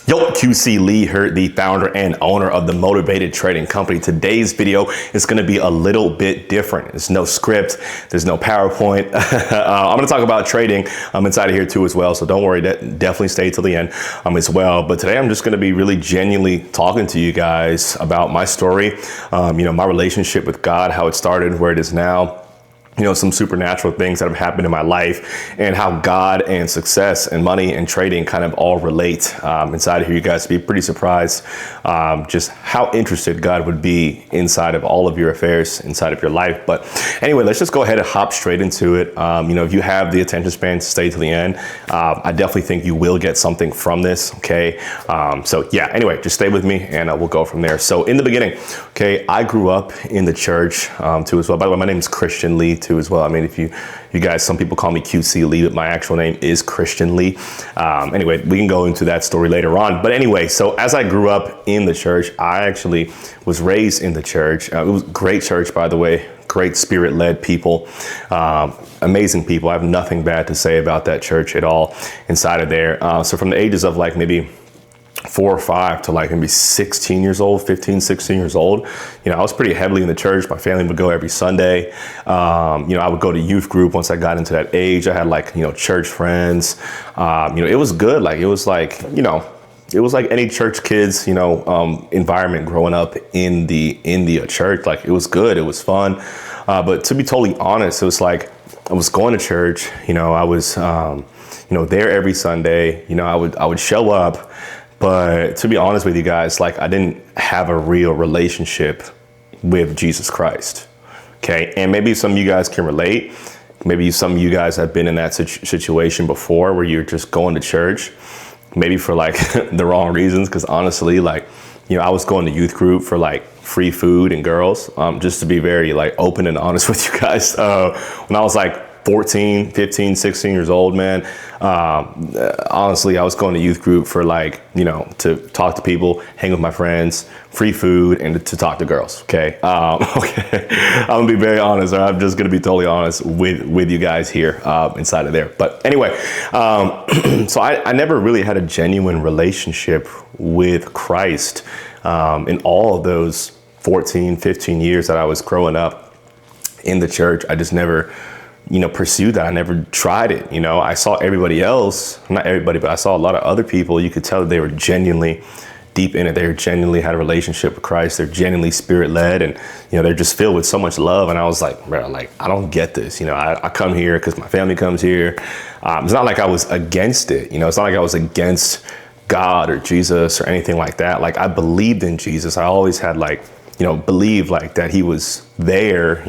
Yo, QC Lee here, the founder and owner of the Motivated Trading Company. Today's video is going to be a little bit different. There's no script, there's no PowerPoint. I'm going to talk about trading inside of here too as well, so don't worry, definitely stay till the end as well. But today I'm just going to be really genuinely talking to you guys about my story, my relationship with God, how it started, where it is now. Some supernatural things that have happened in my life and how God and success and money and trading kind of all relate inside of here. You guys be pretty surprised just how interested God would be inside of all of your affairs, inside of your life. But anyway, let's just go ahead and hop straight into it. If you have the attention span to stay to the end, I definitely think you will get something from this. Okay. So yeah, anyway, just stay with me and we'll go from there. So in the beginning, okay, I grew up in the church too as well. By the way, my name is Christian Lee too as well. I mean, if you guys, some people call me QC Lee, but my actual name is Christian Lee. Anyway, we can go into that story later on. But anyway, so as I grew up in the church, I actually was raised in the church. It was a great church, by the way, great spirit-led people, amazing people. I have nothing bad to say about that church at all inside of there. So from the ages of like maybe 4 or 5 to like maybe 16 years old, 15, 16 years old. I was pretty heavily in the church. My family would go every Sunday. I would go to youth group once I got into that age. I had like, church friends. It was good. Like, it was like, it was like any church kids, environment growing up in the church. Like, it was good. It was fun. But to be totally honest, it was like, I was going to church, I was, there every Sunday, I would show up. But to be honest with you guys, like, I didn't have a real relationship with Jesus Christ. Okay. And maybe some of you guys can relate. Maybe some of you guys have been in that situation before where you're just going to church, maybe for like the wrong reasons. Cause honestly, like, I was going to youth group for like free food and girls, just to be very like open and honest with you guys. When I was like 14, 15, 16 years old, man. Honestly, I was going to youth group for like, to talk to people, hang with my friends, free food, and to talk to girls. Okay. Okay. I'm gonna be very honest, or I'm just gonna be totally honest with you guys here inside of there. But anyway, so I never really had a genuine relationship with Christ in all of those 14, 15 years that I was growing up in the church. I just never pursue that. I never tried it. I saw everybody else, not everybody, but I saw a lot of other people. You could tell that they were genuinely deep in it. They genuinely had a relationship with Christ. They're genuinely spirit led, and they're just filled with so much love. And I was like, bro, like, I don't get this. I come here because my family comes here. It's not like I was against it. It's not like I was against God or Jesus or anything like that. Like, I believed in Jesus. I always had like, believed like that he was there.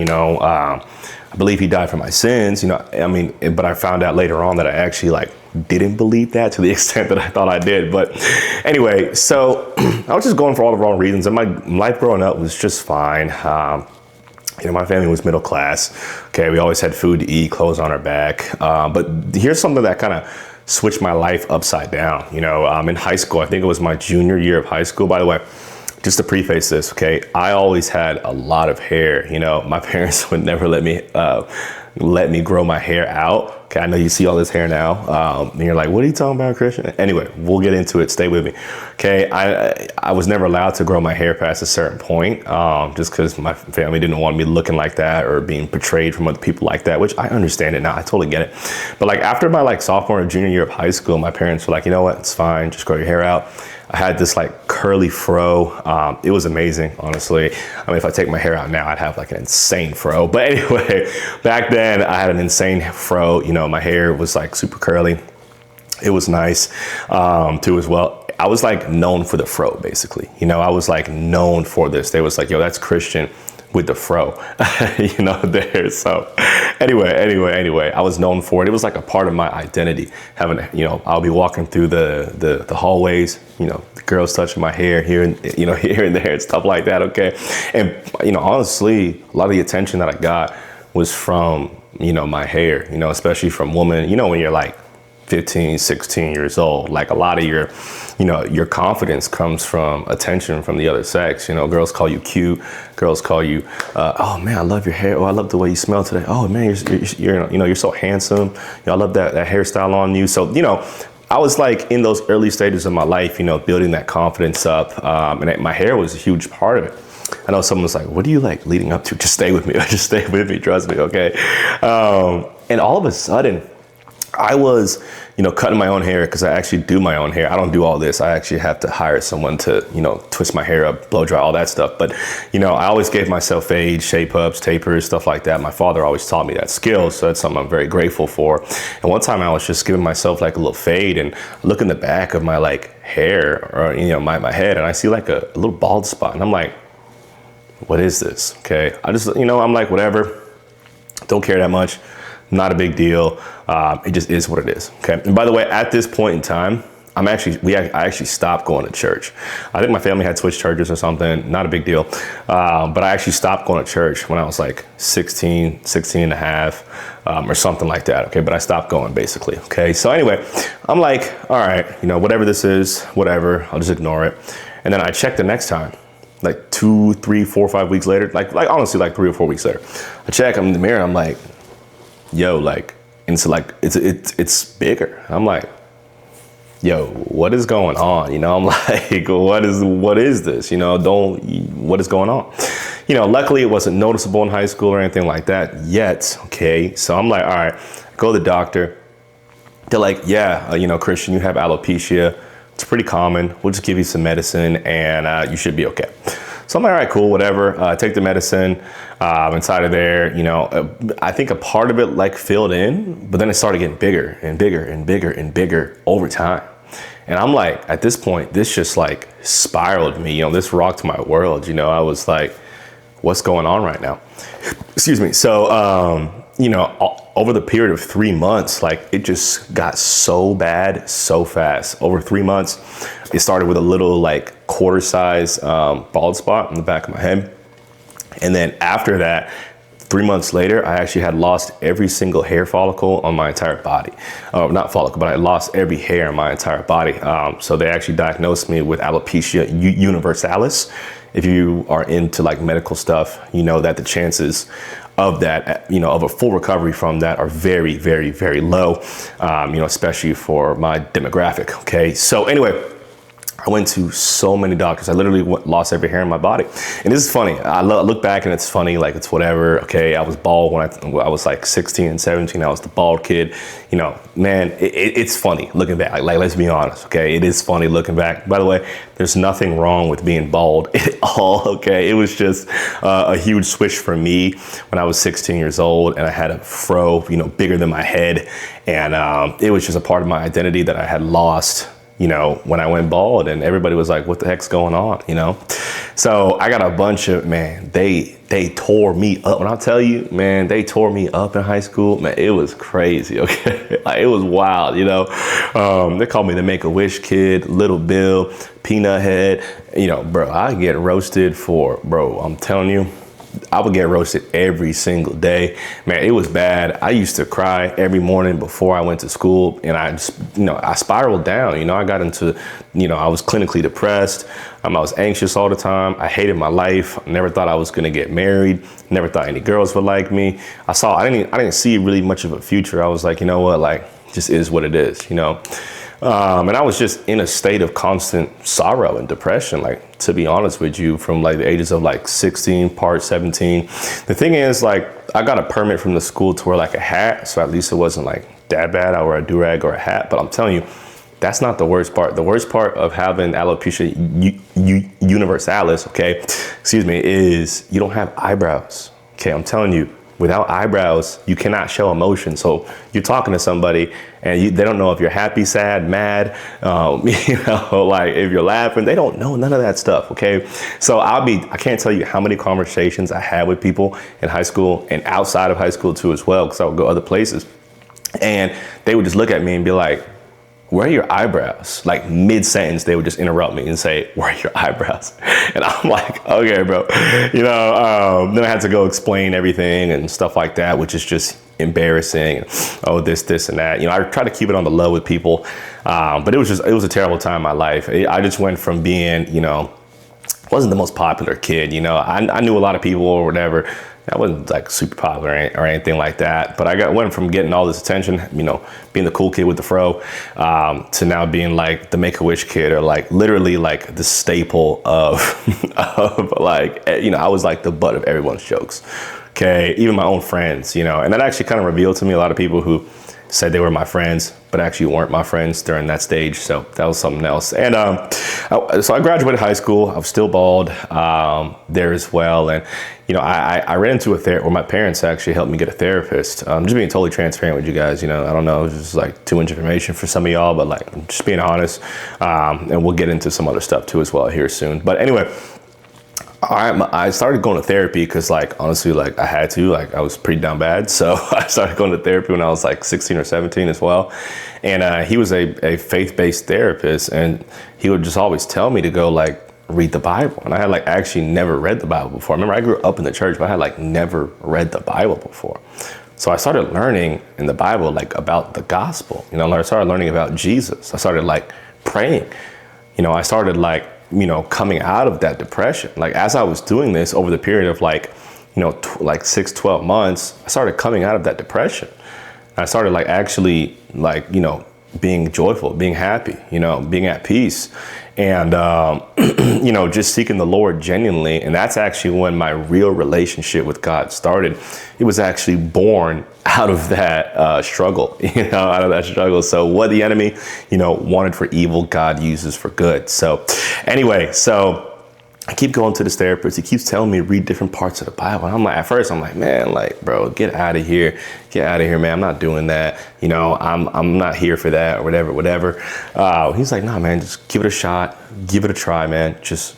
I believe he died for my sins, but I found out later on that I actually like didn't believe that to the extent that I thought I did. But anyway, so I was just going for all the wrong reasons, and my life growing up was just fine. My family was middle class. Okay. We always had food to eat, clothes on our back. But here's something that kind of switched my life upside down. In high school, I think it was my junior year of high school, by the way. Just to preface this, okay, I always had a lot of hair. My parents would never let me grow my hair out. Okay, I know you see all this hair now, and you're like, what are you talking about, Christian? Anyway, we'll get into it. Stay with me. Okay, I was never allowed to grow my hair past a certain point, just because my family didn't want me looking like that or being portrayed from other people like that, which I understand it now. I totally get it. But like after my like sophomore or junior year of high school, my parents were like, you know what, it's fine, just grow your hair out. I had this like curly fro. It was amazing, honestly. I mean, if I take my hair out now, I'd have like an insane fro. But anyway, back then I had an insane fro. My hair was like super curly. It was nice too as well. I was like known for the fro, basically. I was like known for this. They was like, yo, that's Christian with the fro, there. So anyway, I was known for it. It was like a part of my identity. Having, I'll be walking through the hallways, the girls touching my hair here and, here and there and stuff like that. Okay. And, honestly, a lot of the attention that I got was from, my hair, especially from women, when you're like 15, 16 years old, like a lot of your confidence comes from attention from the other sex. Girls call you cute. Girls call you, oh man, I love your hair. Oh, I love the way you smell today. Oh man, you're so handsome. I love that hairstyle on you. So, I was like in those early stages of my life, building that confidence up. And my hair was a huge part of it. I know someone was like, what are you like leading up to? Just stay with me. Just stay with me. Trust me. Okay. And all of a sudden I was, cutting my own hair because I actually do my own hair. I don't do all this. I actually have to hire someone to, twist my hair up, blow dry, all that stuff. But, I always gave myself fades, shape ups, tapers, stuff like that. My father always taught me that skill. So that's something I'm very grateful for. And one time I was just giving myself like a little fade and look in the back of my like hair or, my head, and I see like a little bald spot. And I'm like, what is this? Okay. I just, I'm like, whatever. Don't care that much. Not a big deal. It just is what it is. Okay. And by the way, at this point in time, I actually stopped going to church. I think my family had switched churches or something. Not a big deal. But I actually stopped going to church when I was like 16 and a half, or something like that. Okay. But I stopped going basically. Okay. So anyway, I'm like, all right, whatever this is, whatever, I'll just ignore it. And then I checked the next time, like 2, 3, 4, 5 weeks later, like honestly, like 3 or 4 weeks later, I check, I'm in the mirror, and I'm like, yo, like, and so like, it's bigger. I'm like, yo, what is going on? I'm like, what is this? What is going on? Luckily it wasn't noticeable in high school or anything like that yet. Okay. So I'm like, all right, go to the doctor. They're like, yeah, Christian, you have alopecia. It's pretty common. We'll just give you some medicine and you should be okay. So I'm like, all right, cool, whatever. Take the medicine inside of there. I think a part of it like filled in, but then it started getting bigger and bigger and bigger and bigger over time. And I'm like, at this point, this just like spiraled me. This rocked my world. I was like, what's going on right now? Excuse me. So, over the period of 3 months, like it just got so bad so fast. Over 3 months, it started with a little like quarter size bald spot in the back of my head. And then after that, 3 months later, I actually had lost every single hair follicle on my entire body. Not follicle, but I lost every hair in my entire body. So they actually diagnosed me with alopecia universalis. If you are into like medical stuff, you know that the chances of that, of a full recovery from that are very, very, very low, especially for my demographic. Okay. So anyway, I went to so many doctors. I literally lost every hair in my body. And this is funny. I look back and it's funny, like it's whatever. Okay, I was bald when I was like 16 and 17. I was the bald kid. Man, it's funny looking back. Like let's be honest. Okay, it is funny looking back. By the way, there's nothing wrong with being bald at all. Okay, it was just a huge switch for me when I was 16 years old and I had a fro, bigger than my head, and it was just a part of my identity that I had lost. When I went bald, and everybody was like, what the heck's going on? So I got a bunch of, man, they tore me up. When I tell you, man, they tore me up in high school, man, it was crazy. Okay. Like, it was wild, they called me the Make-A-Wish kid, Little Bill, Peanut Head, bro, I get roasted I'm telling you, I would get roasted every single day. Man, it was bad. I used to cry every morning before I went to school, and I just, I spiraled down. I got into, I was clinically depressed. I was anxious all the time. I hated my life. I never thought I was going to get married. Never thought any girls would like me. I didn't see really much of a future. I was like, you know what, like, just is what it is, And I was just in a state of constant sorrow and depression, like, to be honest with you, from like the ages of like 16, part 17. The thing is, like, I got a permit from the school to wear like a hat. So at least it wasn't like that bad. I wear a do-rag or a hat, but I'm telling you, that's not the worst part. The worst part of having alopecia universalis, okay, is you don't have eyebrows. Okay, I'm telling you, without eyebrows, you cannot show emotion. So you're talking to somebody and they don't know if you're happy, sad, mad, like if you're laughing, they don't know none of that stuff. Okay. So I can't tell you how many conversations I had with people in high school and outside of high school too, as well, because I would go other places and they would just look at me and be like, where are your eyebrows? Like mid-sentence, they would just interrupt me and say, where are your eyebrows? And I'm like, okay, bro. Then I had to go explain everything and stuff like that, which is just embarrassing. Oh, this and that. I try to keep it on the low with people. But it was a terrible time in my life. I just went from being, wasn't the most popular kid. I knew a lot of people or whatever. I wasn't like super popular or anything like that, but went from getting all this attention, being the cool kid with the fro, to now being like the Make-A-Wish kid, or like literally like the staple of, of like, I was like the butt of everyone's jokes. Okay. Even my own friends, and that actually kind of revealed to me a lot of people who said they were my friends, but actually weren't my friends during that stage. So that was something else. And so I graduated high school. I was still bald there as well. And, I ran into a therapist, or my parents actually helped me get a therapist. Just being totally transparent with you guys, I don't know, it's just like too much information for some of y'all, but like just being honest. And we'll get into some other stuff too as well here soon. But anyway, I started going to therapy because, like, honestly, like I had to, like I was pretty down bad. So I started going to therapy when I was like 16 or 17 as well. And he was a faith-based therapist, and he would just always tell me to go like read the Bible. And I had like actually never read the Bible before. I remember I grew up in the church, but I had like never read the Bible before. So I started learning in the Bible like about the gospel. I started learning about Jesus. I started like praying. I started like coming out of that depression. Like as I was doing this over the period of like, like 6-12 months, I started coming out of that depression. I started like actually like, being joyful, being happy, being at peace, and, just seeking the Lord genuinely. And that's actually when my real relationship with God started. It was actually born out of that struggle, out of that struggle. So what the enemy, wanted for evil, God uses for good. So anyway, so I keep going to this therapist. He keeps telling me to read different parts of the Bible. And I'm like, at first I'm like, man, like, bro, get out of here, man. I'm not doing that. I'm not here for that, or whatever. He's like, nah, man, just give it a shot, give it a try, man. Just,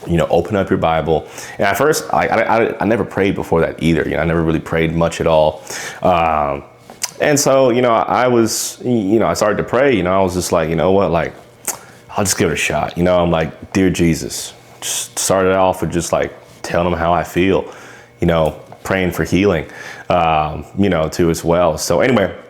open up your Bible. And at first I never prayed before that either. I never really prayed much at all. And so, I was, I started to pray, I was just like, what, like, I'll just give it a shot. I'm like, dear Jesus. Just started off with just like telling them how I feel, praying for healing, too as well. So anyway,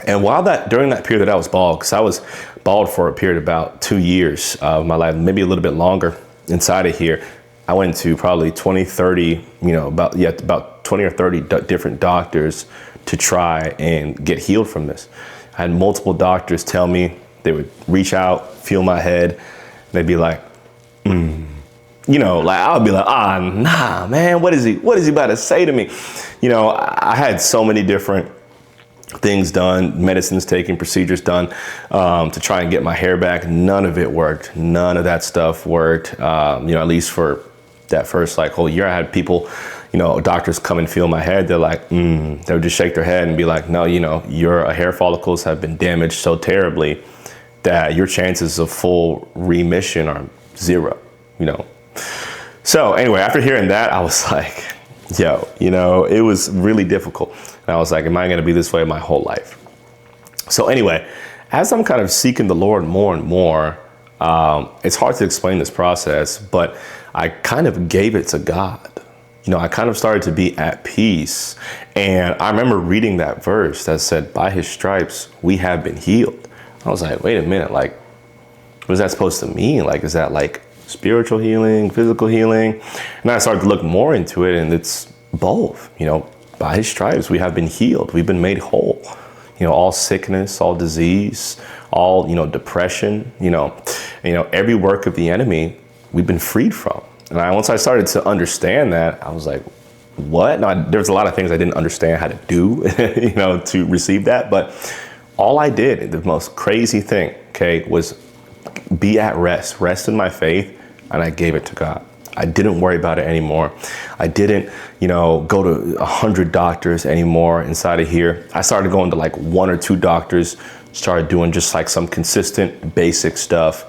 and during that period that I was bald, because I was bald for a period of about 2 years of my life, maybe a little bit longer inside of here, I went to probably 20, 30, about 20 or 30 different doctors to try and get healed from this. I had multiple doctors tell me, they would reach out, feel my head, and they'd be like, like I would be like, nah, man, what is he about to say to me? I had so many different things done, medicines taken, procedures done, to try and get my hair back. None of it worked. None of that stuff worked. At least for that first like whole year, I had people, doctors come and feel my head. They're like, they would just shake their head and be like, no, your hair follicles have been damaged so terribly that your chances of full remission are 0, So anyway, after hearing that, I was like, it was really difficult. And I was like, am I going to be this way my whole life? So anyway, as I'm kind of seeking the Lord more and more, it's hard to explain this process, but I kind of gave it to God. I kind of started to be at peace. And I remember reading that verse that said, by his stripes, we have been healed. I was like, wait a minute, like, what is that supposed to mean? Like, is that like spiritual healing, physical healing? And I started to look more into it, and it's both. By his stripes, we have been healed. We've been made whole. All sickness, all disease, all, depression, every work of the enemy, we've been freed from. And once I started to understand that, I was like, what? Now, there's a lot of things I didn't understand how to do, to receive that. But all I did, the most crazy thing, was be at rest in my faith, and I gave it to God. I didn't worry about it anymore. I didn't, go to 100 doctors anymore inside of here. I started going to like 1 or 2 doctors, started doing just like some consistent basic stuff.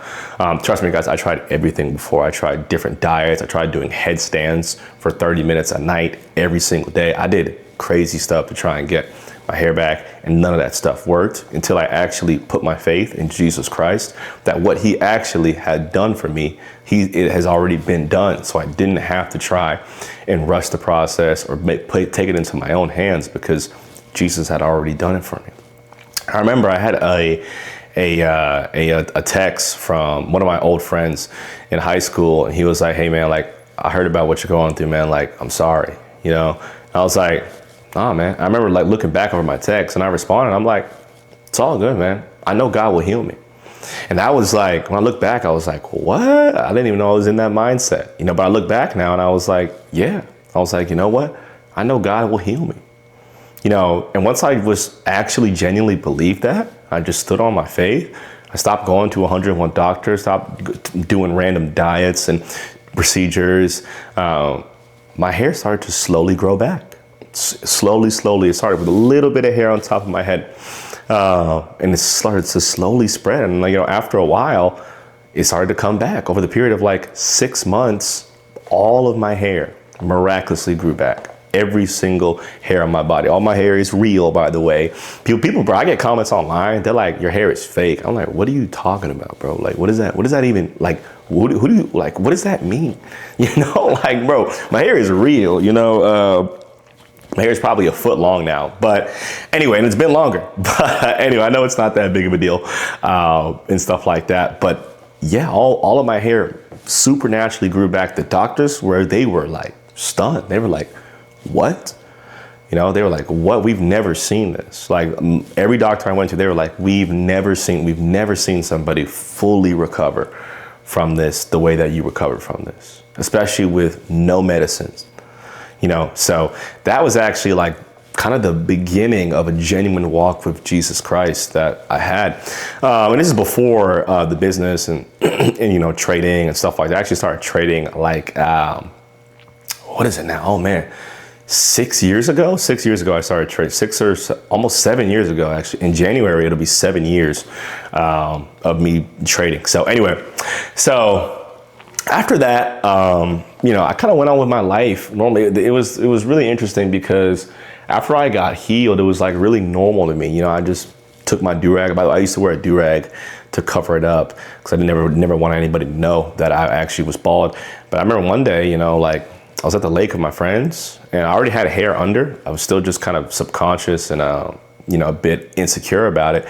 Trust me, guys, I tried everything before. I tried different diets. I tried doing headstands for 30 minutes a night every single day. I did crazy stuff to try and get my hair back, and none of that stuff worked until I actually put my faith in Jesus Christ, that what he actually had done for me, it has already been done. So I didn't have to try and rush the process or take it into my own hands, because Jesus had already done it for me. I remember I had a text from one of my old friends in high school, and he was like, hey man, like, I heard about what you're going through, man. Like, I'm sorry. you know? I was like, oh man. I remember like looking back over my text and I responded, I'm like, it's all good, man. I know God will heal me. And that was like, when I look back, I was like, what? I didn't even know I was in that mindset, you know, but I look back now and I was like, yeah, I was like, you know what? I know God will heal me, you know? And once I was actually genuinely believed that, I just stood on my faith. I stopped going to 101 doctors, stopped doing random diets and procedures. My hair started to slowly grow back. Slowly. It started with a little bit of hair on top of my head. And it started to slowly spread. And like, you know, after a while, it started to come back. Over the period of like 6 months, all of my hair miraculously grew back. Every single hair on my body. All my hair is real, by the way. People, bro, I get comments online. They're like, your hair is fake. I'm like, what are you talking about, bro? Like, what is that? What does that even, like, who do you, like, what does that mean? You know, like, bro, my hair is real, you know, my hair is probably a foot long now, but anyway, and it's been longer, but anyway, I know it's not that big of a deal, and stuff like that. But yeah, all of my hair supernaturally grew back. The doctors they were like stunned. They were like, what? You know, they were like, what? We've never seen this. Like every doctor I went to, they were like, we've never seen somebody fully recover from this the way that you recovered from this, especially with no medicines, you know? So that was actually like kind of the beginning of a genuine walk with Jesus Christ that I had. And this is before the business and, and, you know, trading and stuff like that. I actually started trading like, what is it now? Oh man. 6 years ago I started trading. Almost 7 years ago, actually. In January, it'll be 7 years of me trading. So anyway, so after that, you know, I kind of went on with my life. Normally, it was really interesting because after I got healed, it was like really normal to me. You know, I just took my do-rag. By the way, I used to wear a do-rag to cover it up because I never wanted anybody to know that I actually was bald. But I remember one day, you know, like, I was at the lake with my friends and I already had hair under. I was still just kind of subconscious and, you know, a bit insecure about it,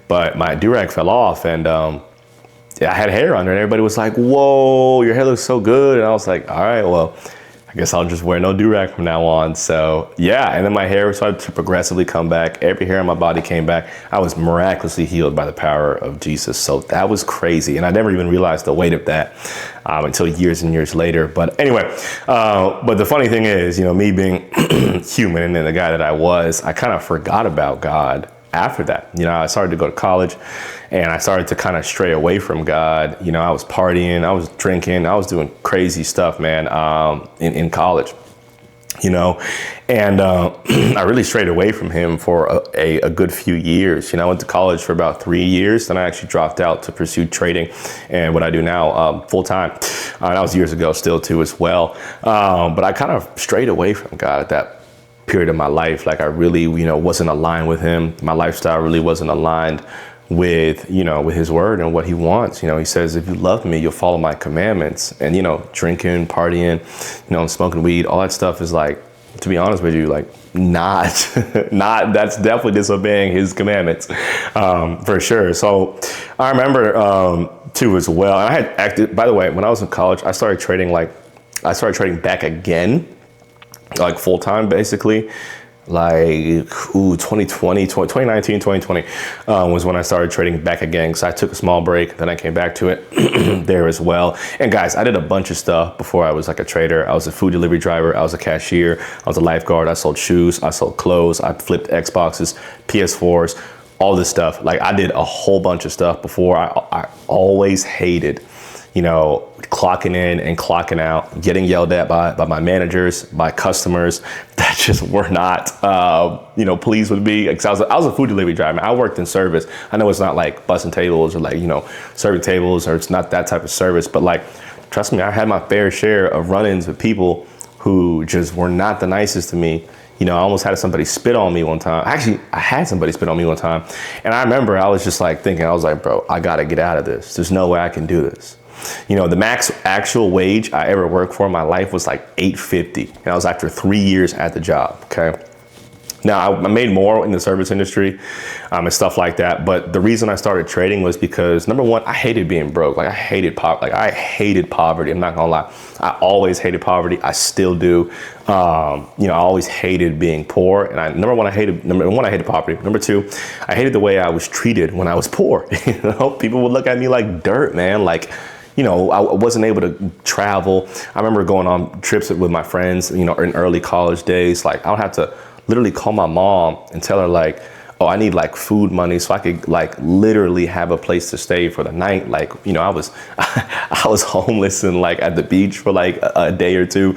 but my do-rag fell off and, yeah, I had hair under and everybody was like, whoa, your hair looks so good. And I was like, all right, well, I guess I'll just wear no do-rag from now on. So yeah, and then my hair started to progressively come back. Every hair on my body came back. I was miraculously healed by the power of Jesus. So that was crazy. And I never even realized the weight of that until years and years later. But anyway, but the funny thing is, you know, me being human and then the guy that I was, I kind of forgot about God after that. You know, I started to go to college and I started to kind of stray away from God. You know, I was partying, I was drinking, I was doing crazy stuff, man, in college, you know, and I really strayed away from him for a good few years. You know, I went to college for about 3 years, then I actually dropped out to pursue trading and what I do now full time. That was years ago still too as well. But I kind of strayed away from God at that period of my life. Like I really, you know, wasn't aligned with him. My lifestyle really wasn't aligned with, you know, with his word and what he wants. You know, he says, if you love me, you'll follow my commandments. And, you know, drinking, partying, you know, smoking weed, all that stuff is like, to be honest with you, like that's definitely disobeying his commandments, for sure. So I remember, too, as well. And I had acted, by the way, when I was in college, I started trading back again, like full time, basically. Like 2019, 2020 was when I started trading back again, because I took a small break, then I came back to it there as well. And guys, I did a bunch of stuff before I was like a trader. I was a food delivery driver, I was a cashier, I was a lifeguard, I sold shoes, I sold clothes, I flipped Xboxes, PS4s, all this stuff. Like I did a whole bunch of stuff before. I always hated, you know, clocking in and clocking out, getting yelled at by my managers, by customers that just were not, you know, pleased with me. Because I was a food delivery driver. I worked in service. I know it's not like bussing tables or like, you know, serving tables, or it's not that type of service. But like, trust me, I had my fair share of run-ins with people who just were not the nicest to me. You know, I almost had somebody spit on me one time. Actually, I had somebody spit on me one time. And I remember I was just like thinking, I was like, bro, I got to get out of this. There's no way I can do this. You know, the max actual wage I ever worked for in my life was like $8.50. And I was after 3 years at the job. Okay. Now, I made more in the service industry and stuff like that. But the reason I started trading was because, number one, I hated being broke. Like, I hated poverty. Like, I hated poverty. I'm not gonna lie. I always hated poverty. I still do. I always hated being poor. And number one, I hated poverty. Number two, I hated the way I was treated when I was poor. People would look at me like dirt, man. Like, I wasn't able to travel. I remember going on trips with my friends, in early college days. Like, I would have to literally call my mom and tell her like, oh, I need like food money so I could like literally have a place to stay for the night. Like, I was I was homeless and like at the beach for like a day or two.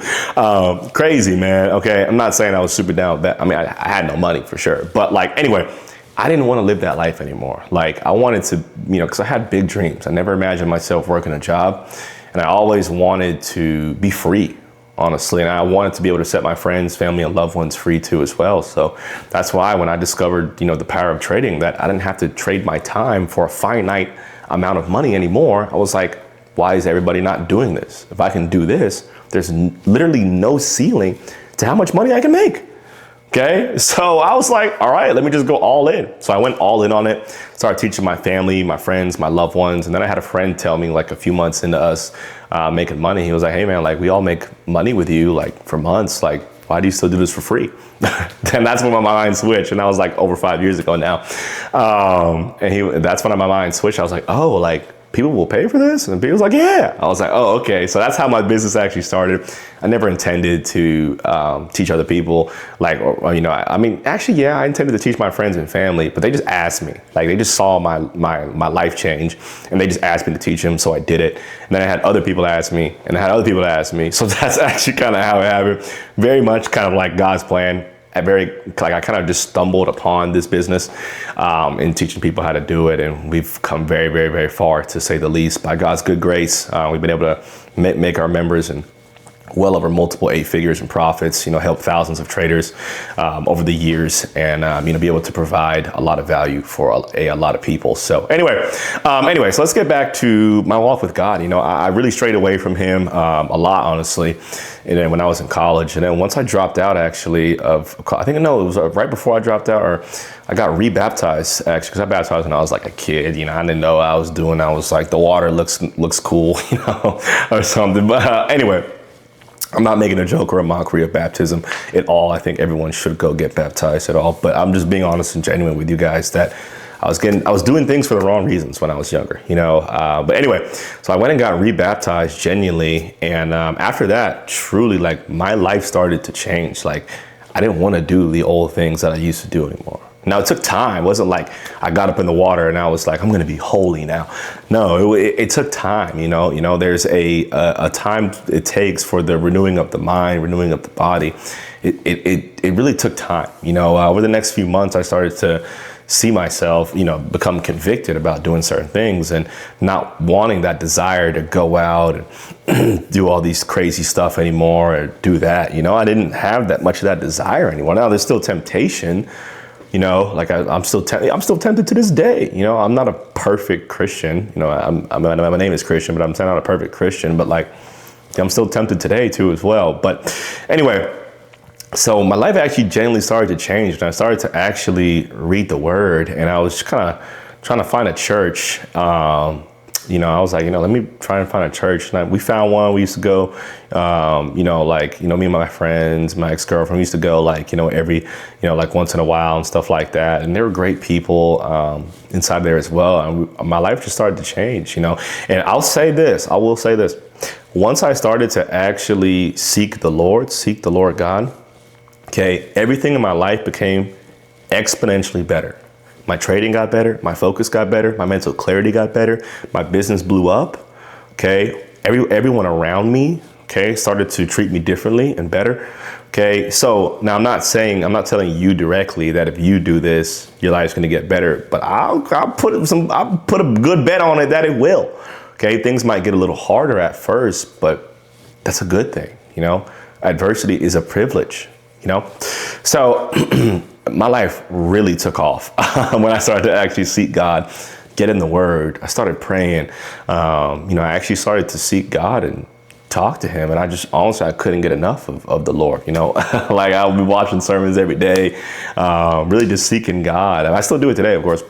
Crazy, man. Okay. I'm not saying I was super down with that. I mean, I had no money for sure. But like, anyway, I didn't want to live that life anymore. Like, I wanted to, because I had big dreams. I never imagined myself working a job. And I always wanted to be free, honestly. And I wanted to be able to set my friends, family, and loved ones free too as well. So that's why when I discovered, the power of trading, that I didn't have to trade my time for a finite amount of money anymore. I was like, why is everybody not doing this? If I can do this, there's literally no ceiling to how much money I can make. Okay, so I was like, all right, let me just go all in. So I went all in on it, started teaching my family, my friends, my loved ones. And then I had a friend tell me like a few months into us making money, he was like, hey man, like we all make money with you like for months. Like, why do you still do this for free? And that's when my mind switched. And that was like over 5 years ago now. That's when my mind switched. I was like, oh, like people will pay for this? And people was like, yeah. I was like, oh, okay. So that's how my business actually started. I never intended to teach other people, like, I intended to teach my friends and family, but they just asked me. Like, they just saw my life change, and they just asked me to teach them, so I did it. And then I had other people ask me, and I had other people ask me. So that's actually kind of how it happened. Very much kind of like God's plan. I kind of just stumbled upon this business in teaching people how to do it. And we've come very, very, very far, to say the least. By God's good grace, we've been able to make our members and well over multiple 8 figures in profits, help thousands of traders over the years, and be able to provide a lot of value for a lot of people. So anyway, so let's get back to my walk with God. I really strayed away from him a lot, honestly. And then when I was in college, and then once I dropped out, actually, it was right before I dropped out, or I got rebaptized, actually, because I baptized when I was like a kid. I didn't know what I was doing. I was like, the water looks cool, or something. But anyway, I'm not making a joke or a mockery of baptism at all. I think everyone should go get baptized at all. But I'm just being honest and genuine with you guys that I was doing things for the wrong reasons when I was younger, But anyway, so I went and got rebaptized genuinely. And after that, truly, like, my life started to change. Like, I didn't want to do the old things that I used to do anymore. Now, it took time. It wasn't like I got up in the water and I was like, I'm going to be holy now. No, it took time. There's a time it takes for the renewing of the mind, renewing of the body. It really took time. Over the next few months, I started to see myself, become convicted about doing certain things and not wanting that desire to go out and do all these crazy stuff anymore or do that. I didn't have that much of that desire anymore. Now, there's still temptation. I'm still tempted to this day. I'm not a perfect Christian. My name is Christian, but I'm not a perfect Christian. But like, I'm still tempted today too as well. But anyway, so my life actually genuinely started to change, and I started to actually read the Word, and I was kind of trying to find a church. I was like, let me try and find a church. And we found one. We used to go, me and my friends, my ex-girlfriend, we used to go every, once in a while and stuff like that. And they were great people inside there as well. And my life just started to change, And I will say this. Once I started to actually seek the Lord God, okay, everything in my life became exponentially better. My trading got better. My focus got better. My mental clarity got better. My business blew up. Okay. Everyone around me, okay, started to treat me differently and better. Okay. So now I'm not telling you directly that if you do this, your life's going to get better, but I'll put a good bet on it that it will. Okay. Things might get a little harder at first, but that's a good thing. Adversity is a privilege, So my life really took off when I started to actually seek God, get in the Word. I started praying. I actually started to seek God and talk to him. And I just, honestly, I couldn't get enough of the Lord, you know, like I'll be watching sermons every day, really just seeking God. And I still do it today, of course,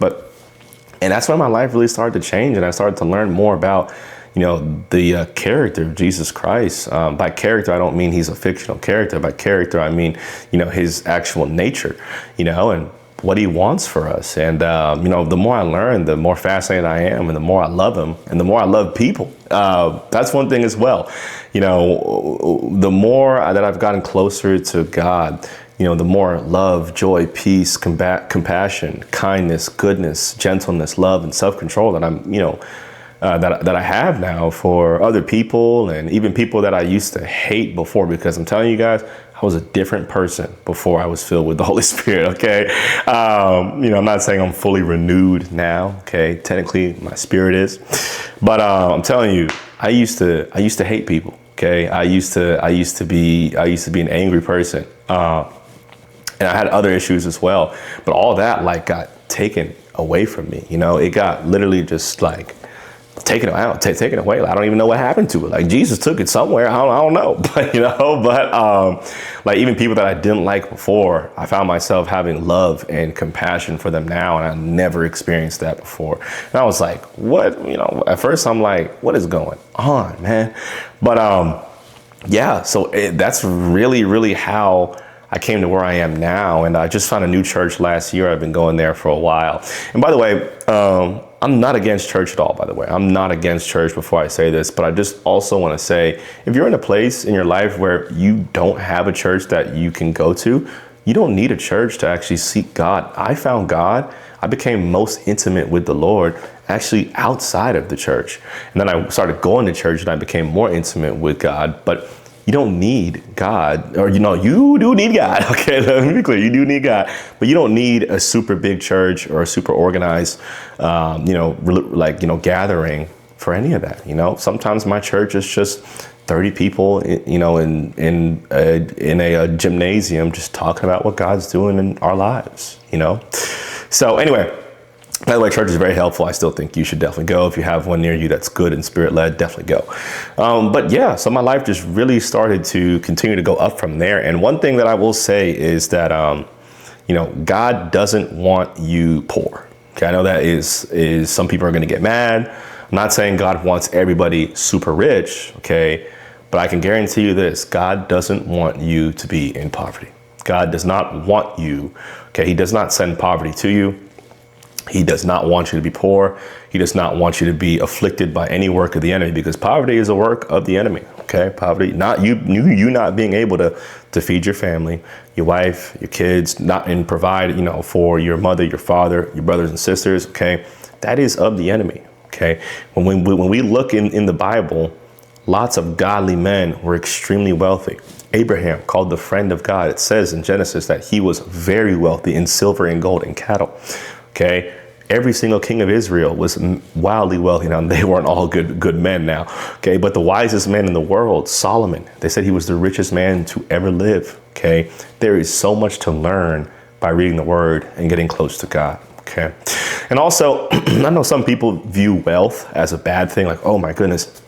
and that's when my life really started to change. And I started to learn more about, you know, the character of Jesus Christ. By character, I don't mean he's a fictional character. By character, I mean, you know, his actual nature, you know, and what he wants for us. And, you know, the more I learn, the more fascinated I am, and the more I love him, and the more I love people. That's one thing as well. You know, the more that I've gotten closer to God, you know, the more love, joy, peace, compassion, kindness, goodness, gentleness, love, and self-control that I'm, you know, that I have now for other people, and even people that I used to hate before, because I'm telling you guys, I was a different person before I was filled with the Holy Spirit. Okay. You know, I'm not saying I'm fully renewed now. Okay. Technically my spirit is, but, I'm telling you, I used to hate people. Okay. I used to be an angry person. And I had other issues as well, but all that like got taken away from me. You know, it got literally just like taken out, taken away. Like, I don't even know what happened to it. Like Jesus took it somewhere. I don't know, but you know, like even people that I didn't like before, I found myself having love and compassion for them now. And I never experienced that before. And I was like, what, you know, at first I'm like, what is going on, man? But, yeah, so that's really, really how I came to where I am now. And I just found a new church last year. I've been going there for a while. And by the way, I'm not against church at all, by the way. I'm not against church before I say this, but I just also want to say, if you're in a place in your life where you don't have a church that you can go to, you don't need a church to actually seek God. I found God. I became most intimate with the Lord actually outside of the church. And then I started going to church and I became more intimate with God. But you don't need God, or, you know, you do need God. Okay, let me be clear. You do need God, but you don't need a super big church or a super organized, you know, like, you know, gathering for any of that. You know, sometimes my church is just 30 people, you know, in a gymnasium, just talking about what God's doing in our lives, you know? So anyway, by the way, church is very helpful. I still think you should definitely go. If you have one near you that's good and spirit-led, definitely go. But yeah, so my life just really started to continue to go up from there. And one thing that I will say is that, you know, God doesn't want you poor. Okay, I know that is some people are going to get mad. I'm not saying God wants everybody super rich, okay? But I can guarantee you this, God doesn't want you to be in poverty. God does not want you, okay? He does not send poverty to you. He does not want you to be poor. He does not want you to be afflicted by any work of the enemy, because poverty is a work of the enemy. Okay, poverty, not you not being able to feed your family, your wife, your kids, not and provide, you know, for your mother, your father, your brothers and sisters. Okay, that is of the enemy. Okay, when we look in the Bible, lots of godly men were extremely wealthy. Abraham, called the friend of God, it says in Genesis that he was very wealthy in silver and gold and cattle. Okay, every single king of Israel was wildly wealthy. Now, they weren't all good men now. Okay, but the wisest man in the world, Solomon, they said he was the richest man to ever live. Okay, there is so much to learn by reading the word and getting close to God. Okay, and also, I know some people view wealth as a bad thing. Like, oh my goodness,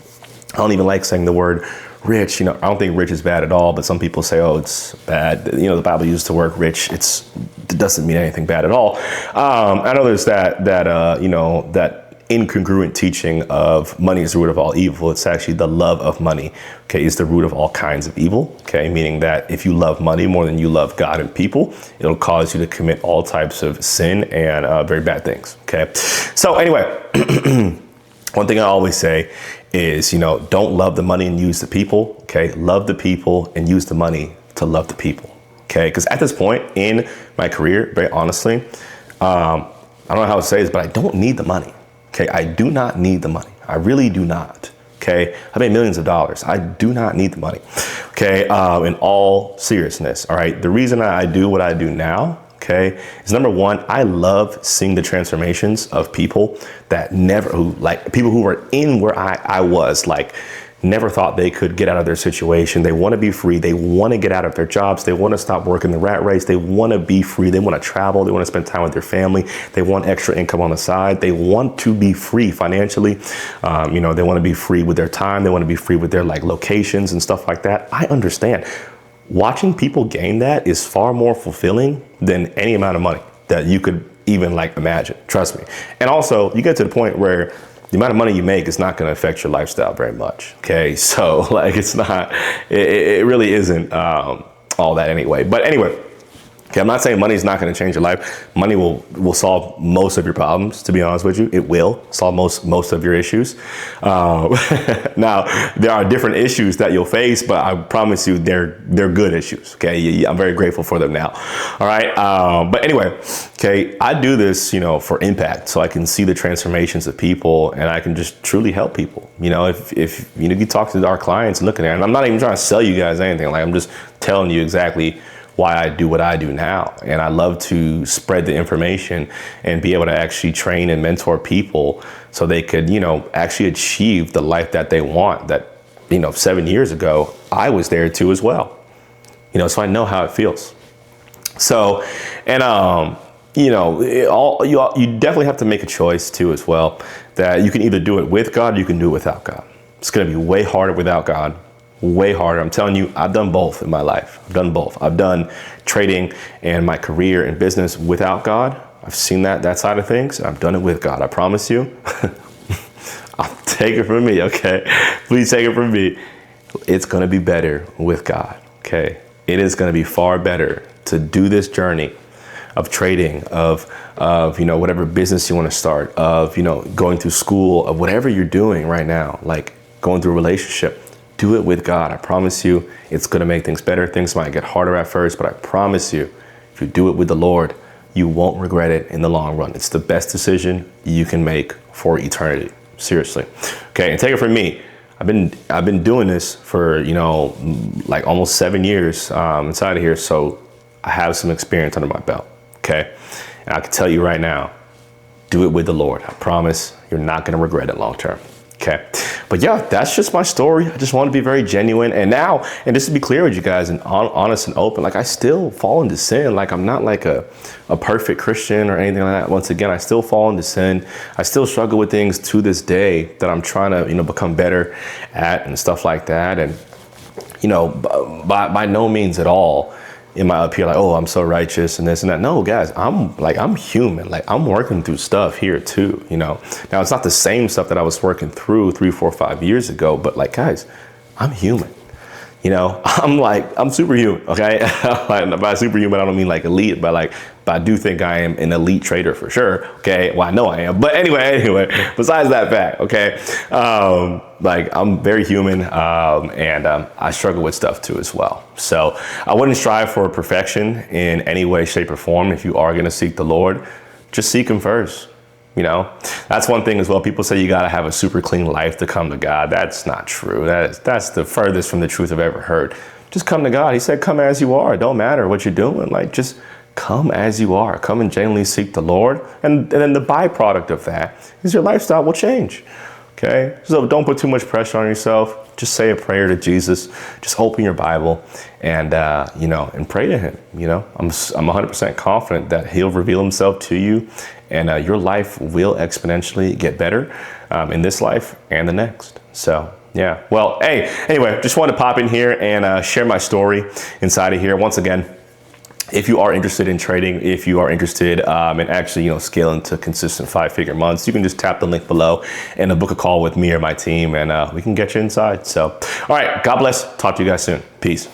I don't even like saying the word rich. You know, I don't think rich is bad at all, but some people say, oh, it's bad. You know, the Bible uses the word rich. It doesn't mean anything bad at all. I know there's that you know, that incongruent teaching of money is the root of all evil. It's actually the love of money, okay, is the root of all kinds of evil. Okay, meaning that if you love money more than you love God and people, it'll cause you to commit all types of sin and very bad things. Okay, so anyway, one thing I always say is, you know, don't love the money and use the people. Okay, love the people and use the money to love the people. Okay, because at this point in my career, very honestly, I don't know how to say this, but I don't need the money. Okay, I do not need the money. I really do not. Okay, I made millions of dollars. I do not need the money. Okay, in all seriousness. All right, the reason I do what I do now, okay, is number one, I love seeing the transformations of people that people who were in where I was, like never thought they could get out of their situation. They want to be free. They want to get out of their jobs. They want to stop working the rat race. They want to be free. They want to travel. They want to spend time with their family. They want extra income on the side. They want to be free financially. They want to be free with their time. They want to be free with their locations and stuff like that. I understand. Watching people gain that is far more fulfilling than any amount of money that you could even imagine. Trust me. And also, you get to the point where the amount of money you make is not going to affect your lifestyle very much. Okay. So it's not, it really isn't all that anyway. But anyway, okay, I'm not saying money is not going to change your life. Money will solve most of your problems, to be honest with you. It will solve most of your issues. Now, there are different issues that you'll face, but I promise you they're good issues. Okay, I'm very grateful for them now. All right, but anyway, okay, I do this, for impact, so I can see the transformations of people, and I can just truly help people. If you talk to our clients and look at it, and I'm not even trying to sell you guys anything. I'm just telling you exactly why I do what I do now. And I love to spread the information and be able to actually train and mentor people so they could, actually achieve the life that they want that, 7 years ago, I was there too as well. So I know how it feels. So, and, you definitely have to make a choice too as well, that you can either do it with God or you can do it without God. It's going to be way harder without God. Way harder. I'm telling you, I've done both in my life. I've done both. I've done trading and my career and business without God. I've seen that side of things. I've done it with God. I promise you. I'll take it from me. Okay. Please take it from me. It's going to be better with God. Okay. It is going to be far better to do this journey of trading, of whatever business you want to start, of, going through school, of whatever you're doing right now, like going through a relationship. Do it with God. I promise you, it's going to make things better. Things might get harder at first, but I promise you, if you do it with the Lord, you won't regret it in the long run. It's the best decision you can make for eternity. Seriously. Okay. And take it from me. I've been doing this for, almost 7 years inside of here. So I have some experience under my belt. Okay. And I can tell you right now, do it with the Lord. I promise you're not going to regret it long term. Okay. But yeah, that's just my story. I just want to be very genuine. And just to be clear with you guys and honest and open, I still fall into sin. I'm not a perfect Christian or anything like that. Once again, I still fall into sin. I still struggle with things to this day that I'm trying to, become better at and stuff like that. And, by no means at all am I up here oh, I'm so righteous and this and that. No, guys, I'm human. I'm working through stuff here too, Now, it's not the same stuff that I was working through 3, 4, 5 years ago, but guys, I'm human. I'm superhuman, okay? By superhuman, I don't mean elite, but I do think I am an elite trader for sure, okay? Well, I know I am, but anyway, besides that fact, okay? I'm very human, and I struggle with stuff too as well. So I wouldn't strive for perfection in any way, shape, or form. If you are gonna seek the Lord, just seek Him first. That's one thing as well. People say you got to have a super clean life to come to God. That's not true. That's the furthest from the truth I've ever heard. Just come to God. He said, come as you are. It don't matter what you're doing. Just come as you are. Come and genuinely seek the Lord. And then the byproduct of that is your lifestyle will change. Okay. So don't put too much pressure on yourself. Just say a prayer to Jesus. Just open your Bible and, and pray to Him. I'm 100% confident that He'll reveal Himself to you, and your life will exponentially get better in this life and the next. So, yeah. Well, hey, anyway, just wanted to pop in here and share my story inside of here. Once again, if you are interested in trading, if you are interested in actually, scaling to consistent 5-figure months, you can just tap the link below and book a call with me or my team, and we can get you inside. So, all right, God bless. Talk to you guys soon. Peace.